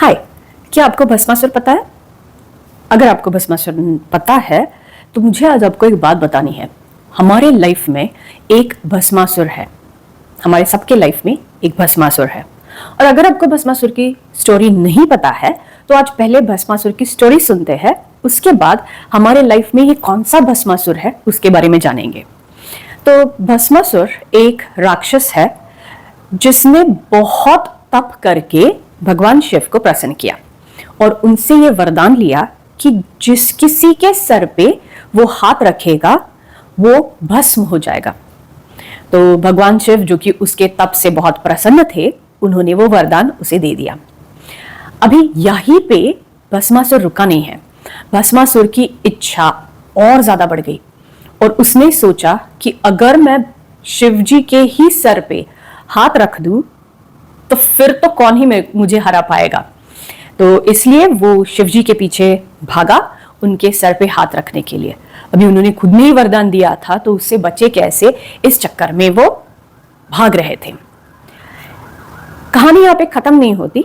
हाय, क्या आपको भस्मासुर पता है? अगर आपको भस्मासुर पता है तो मुझे आज आपको एक बात बतानी है। हमारे लाइफ में एक भस्मासुर है, हमारे सबके लाइफ में एक भस्मासुर है। और अगर आपको भस्मासुर की स्टोरी नहीं पता है तो आज पहले भस्मासुर की स्टोरी सुनते हैं, उसके बाद हमारे लाइफ में ये कौन सा भस्मासुर है उसके बारे में जानेंगे। तो भस्मासुर एक राक्षस है जिसने बहुत तप करके भगवान शिव को प्रसन्न किया और उनसे ये वरदान लिया कि जिस किसी के सर पे वो हाथ रखेगा वो भस्म हो जाएगा। तो भगवान शिव, जो कि उसके तप से बहुत प्रसन्न थे, उन्होंने वो वरदान उसे दे दिया। अभी यहीं पे भस्मासुर रुका नहीं है। भस्मासुर की इच्छा और ज्यादा बढ़ गई और उसने सोचा कि अगर मैं शिव जी के ही सर पे हाथ रख दूं तो फिर तो कौन ही मुझे हरा पाएगा। तो इसलिए वो शिव जी के पीछे भागा उनके सर पे हाथ रखने के लिए। अभी उन्होंने खुद ने ही वरदान दिया था तो उससे बचे कैसे, इस चक्कर में वो भाग रहे थे। कहानी यहाँ पे खत्म नहीं होती,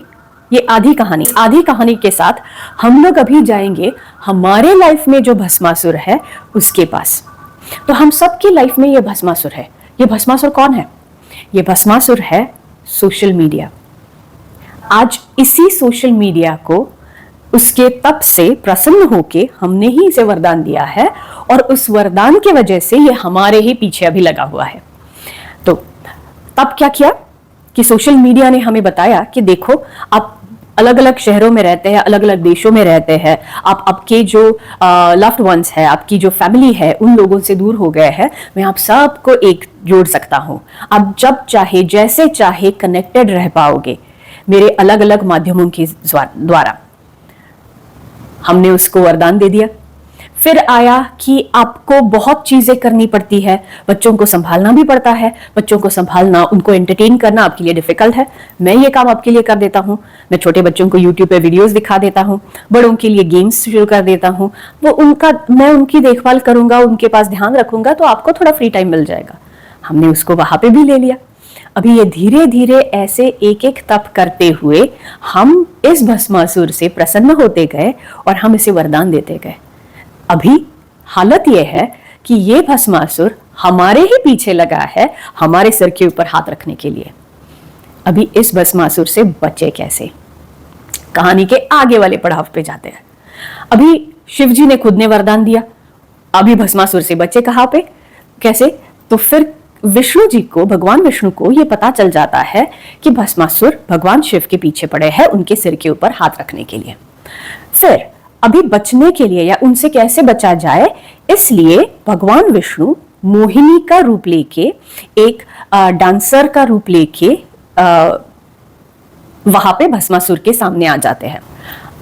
ये आधी कहानी के साथ हम लोग अभी जाएंगे हमारे लाइफ में जो भस्मासुर है उसके पास। तो हम सबकी लाइफ में ये भस्मासुर है। ये भस्मासुर कौन है? ये भस्मासुर है सोशल मीडिया। आज इसी सोशल मीडिया को उसके तप से प्रसन्न होके हमने ही इसे वरदान दिया है और उस वरदान के वजह से ये हमारे ही पीछे अभी लगा हुआ है। तो तब क्या किया कि सोशल मीडिया ने हमें बताया कि देखो, आप अलग अलग शहरों में रहते हैं, अलग अलग देशों में रहते हैं, आप आपके जो लव्ड वंस है, आपकी जो फैमिली है, उन लोगों से दूर हो गए हैं। मैं आप सबको एक जोड़ सकता हूं। आप जब चाहे जैसे चाहे कनेक्टेड रह पाओगे मेरे अलग अलग माध्यमों के द्वारा। हमने उसको वरदान दे दिया। फिर आया कि आपको बहुत चीजें करनी पड़ती है, बच्चों को संभालना भी पड़ता है। बच्चों को संभालना, उनको एंटरटेन करना आपके लिए डिफिकल्ट है। मैं ये काम आपके लिए कर देता हूँ। मैं छोटे बच्चों को यूट्यूब पे वीडियोस दिखा देता हूँ, बड़ों के लिए गेम्स शुरू कर देता हूँ। मैं उनकी देखभाल करूंगा, उनके पास ध्यान रखूंगा, तो आपको थोड़ा फ्री टाइम मिल जाएगा। हमने उसको वहां पे भी ले लिया। अभी ये धीरे धीरे ऐसे एक एक तप करते हुए हम इस भस्मासुर से प्रसन्न होते गए और हम इसे वरदान देते गए। अभी हालत यह है कि ये भस्मासुर हमारे ही पीछे लगा है, हमारे सिर के ऊपर हाथ रखने के लिए। अभी इस भस्मासुर से बचे कैसे? कहानी के आगे वाले पड़ाव पे जाते हैं। अभी शिव जी ने खुद ने वरदान दिया, अभी भस्मासुर से बचे कहां पे, कैसे? तो फिर विष्णु जी को, भगवान विष्णु को यह पता चल जाता है कि भस्मासुर भगवान शिव के पीछे पड़े हैं उनके सिर के ऊपर हाथ रखने के लिए। फिर अभी बचने के लिए या उनसे कैसे बचा जाए, इसलिए भगवान विष्णु मोहिनी का रूप लेके, एक डांसर का रूप लेके वहां पे भस्मासुर के सामने आ जाते हैं।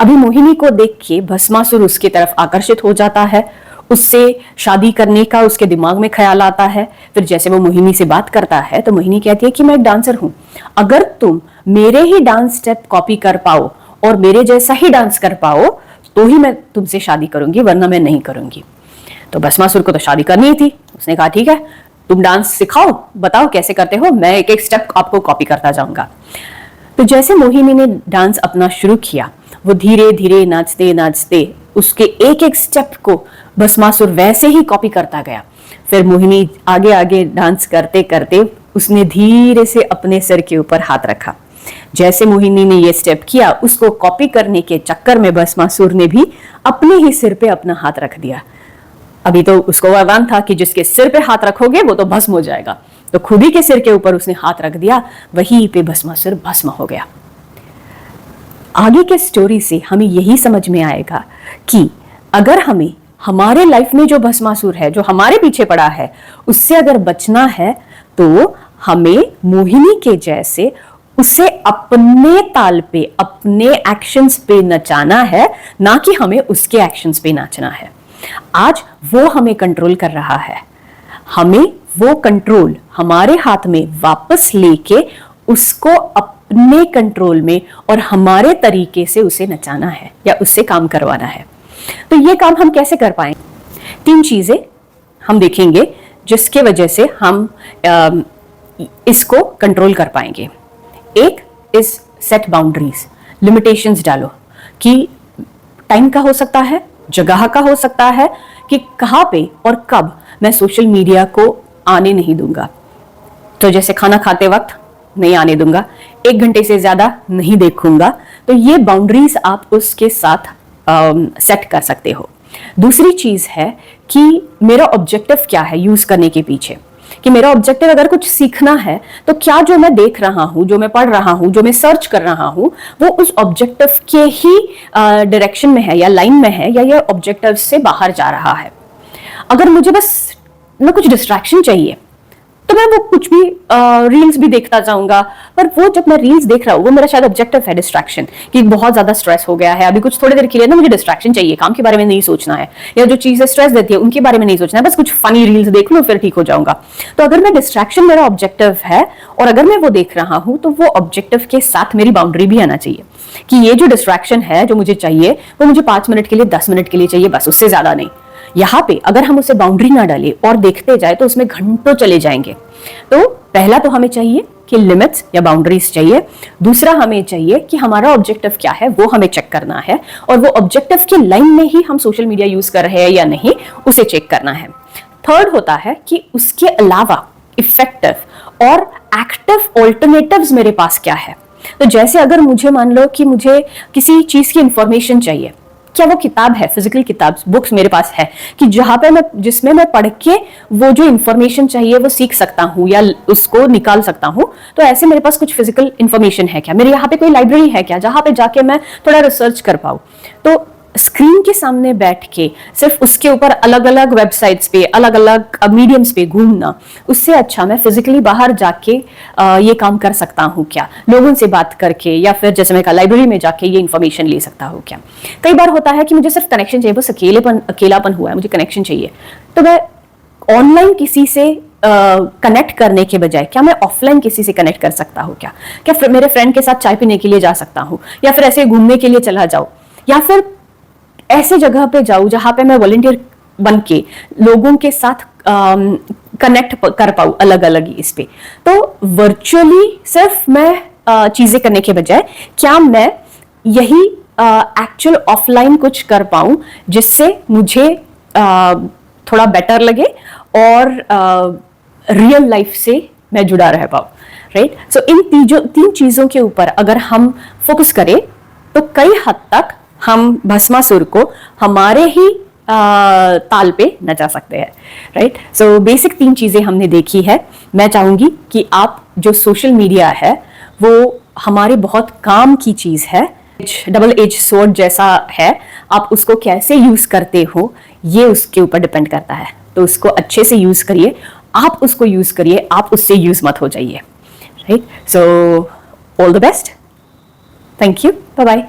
अभी मोहिनी को देख के भस्मासुर उसकी तरफ आकर्षित हो जाता है, उससे शादी करने का उसके दिमाग में ख्याल आता है। फिर जैसे वो मोहिनी से बात करता है तो मोहिनी कहती है कि मैं एक डांसर हूं, अगर तुम मेरे ही डांस स्टेप कॉपी कर पाओ और मेरे जैसा ही डांस कर पाओ तो ही मैं तुमसे शादी करूंगी, वरना मैं नहीं करूंगी। तो भस्मासुर को तो शादी करनी ही थी। उसने कहा ठीक है, तुम डांस सिखाओ, बताओ कैसे करते हो, मैं एक एक स्टेप आपको कॉपी करता जाऊंगा। तो जैसे मोहिनी ने डांस अपना शुरू किया, वो धीरे धीरे नाचते नाचते उसके एक एक स्टेप को भस्मासुर वैसे ही कॉपी करता गया। फिर मोहिनी आगे आगे डांस करते करते उसने धीरे से अपने सिर के ऊपर हाथ रखा। जैसे मोहिनी ने ये स्टेप किया, उसको कॉपी करने के चक्कर में भस्मासुर ने भी अपने ही सिर पे अपना हाथ रख दिया। अभी तो उसको वरदान था कि जिसके सिर पे हाथ रखोगे वो तो भस्म हो जाएगा, तो खुद ही के सिर के ऊपर उसने हाथ रख दिया, वहीं पे भस्मासुर भस्म हो गया। आगे के स्टोरी से हमें यही समझ में आएगा कि अगर हमें हमारे लाइफ में जो भस्मासुर है, जो हमारे पीछे पड़ा है, उससे अगर बचना है तो हमें मोहिनी के जैसे उसे अपने ताल पे, अपने एक्शंस पे नचाना है, ना कि हमें उसके एक्शंस पे नाचना है। आज वो हमें कंट्रोल कर रहा है, हमें वो कंट्रोल हमारे हाथ में वापस लेके उसको अपने कंट्रोल में और हमारे तरीके से उसे नचाना है या उससे काम करवाना है। तो ये काम हम कैसे कर पाएंगे? 3 चीजें हम देखेंगे जिसके वजह से हम इसको कंट्रोल कर पाएंगे। एक इज सेट बाउंड्रीज, लिमिटेशंस डालो कि टाइम का हो सकता है, जगह का हो सकता है, कि कहाँ पे और कब मैं सोशल मीडिया को आने नहीं दूंगा। तो जैसे खाना खाते वक्त नहीं आने दूंगा, 1 घंटे से ज्यादा नहीं देखूंगा। तो ये बाउंड्रीज आप उसके साथ सेट कर सकते हो। दूसरी चीज है कि मेरा ऑब्जेक्टिव क्या है यूज करने के पीछे, कि मेरा ऑब्जेक्टिव अगर कुछ सीखना है तो क्या जो मैं देख रहा हूं, जो मैं पढ़ रहा हूं, जो मैं सर्च कर रहा हूं, वो उस ऑब्जेक्टिव के ही डायरेक्शन में है या लाइन में है, या ये ऑब्जेक्टिव से बाहर जा रहा है। अगर मुझे बस ना कुछ डिस्ट्रैक्शन चाहिए तो मैं वो कुछ भी रील्स भी देखता जाऊंगा, पर वो जब मैं रील्स देख रहा हूँ वो मेरा शायद ऑब्जेक्टिव है डिस्ट्रैक्शन, कि बहुत ज्यादा स्ट्रेस हो गया है, अभी कुछ थोड़ी देर के लिए ना मुझे डिस्ट्रैक्शन चाहिए, काम के बारे में नहीं सोचना है, या जो चीजें स्ट्रेस देती है उनके बारे में नहीं सोचना है, बस कुछ फनी रील्स देख लूं फिर ठीक हो जाऊंगा। तो अगर मैं डिस्ट्रैक्शन मेरा ऑब्जेक्टिव है और अगर मैं वो देख रहा हूं तो वो ऑब्जेक्टिव के साथ मेरी बाउंड्री भी आना चाहिए, कि ये जो डिस्ट्रैक्शन है जो मुझे चाहिए वो मुझे 5 मिनट के लिए 10 मिनट के लिए चाहिए, बस उससे ज्यादा नहीं। यहाँ पे अगर हम उसे बाउंड्री ना डाले और देखते जाए तो उसमें घंटों चले जाएंगे। तो पहला तो हमें चाहिए कि लिमिट्स या बाउंड्रीज चाहिए। दूसरा हमें चाहिए कि हमारा ऑब्जेक्टिव क्या है वो हमें चेक करना है, और वो ऑब्जेक्टिव की लाइन में ही हम सोशल मीडिया यूज कर रहे हैं या नहीं उसे चेक करना है। थर्ड होता है कि उसके अलावा इफेक्टिव और एक्टिव ऑल्टरनेटिव्स मेरे पास क्या है। तो जैसे अगर मुझे मान लो कि मुझे किसी चीज की इंफॉर्मेशन चाहिए, क्या वो किताब है, फिजिकल किताब बुक्स मेरे पास है कि जहां पे मैं जिसमें मैं पढ़ के वो जो इंफॉर्मेशन चाहिए वो सीख सकता हूँ या उसको निकाल सकता हूँ। तो ऐसे मेरे पास कुछ फिजिकल इंफॉर्मेशन है क्या, मेरे यहाँ पे कोई लाइब्रेरी है क्या जहां पे जाके मैं थोड़ा रिसर्च कर पाऊँ। तो स्क्रीन के सामने बैठ के सिर्फ उसके ऊपर अलग अलग वेबसाइट्स पे अलग अलग मीडियम्स पे घूमना, उससे अच्छा मैं फिजिकली बाहर जाके ये काम कर सकता हूँ क्या, लोगों से बात करके, या फिर जैसे मैं कहा लाइब्रेरी में जाके ये इन्फॉर्मेशन ले सकता हूँ क्या। कई बार होता है कि मुझे सिर्फ कनेक्शन चाहिए, बस अकेलापन हुआ है, मुझे कनेक्शन चाहिए, तो मैं ऑनलाइन किसी से कनेक्ट करने के बजाय क्या मैं ऑफलाइन किसी से कनेक्ट कर सकता हूँ क्या, क्या मेरे फ्रेंड के साथ चाय पीने के लिए जा सकता हूँ, या फिर ऐसे घूमने के लिए चला जाऊँ, या फिर ऐसे जगह पे जाऊं जहां पे मैं वॉलंटियर बन के लोगों के साथ कनेक्ट कर पाऊं अलग अलग इस पे। तो वर्चुअली सिर्फ मैं चीजें करने के बजाय क्या मैं यही एक्चुअल ऑफलाइन कुछ कर पाऊं जिससे मुझे थोड़ा बेटर लगे और रियल लाइफ से मैं जुड़ा रह पाऊं, राइट। सो इन तीन चीजों के ऊपर अगर हम फोकस करें तो कई हद तक हम भस्मासुर को हमारे ही ताल पे नचा सकते हैं, राइट। सो बेसिक 3 चीजें हमने देखी है। मैं चाहूंगी कि आप जो सोशल मीडिया है वो हमारे बहुत काम की चीज है, डबल एज स्वॉर्ड जैसा है, आप उसको कैसे यूज करते हो ये उसके ऊपर डिपेंड करता है। तो उसको अच्छे से यूज करिए, आप उसको यूज करिए, आप उससे यूज मत हो जाइए, right. So all the best, thank you, bye bye.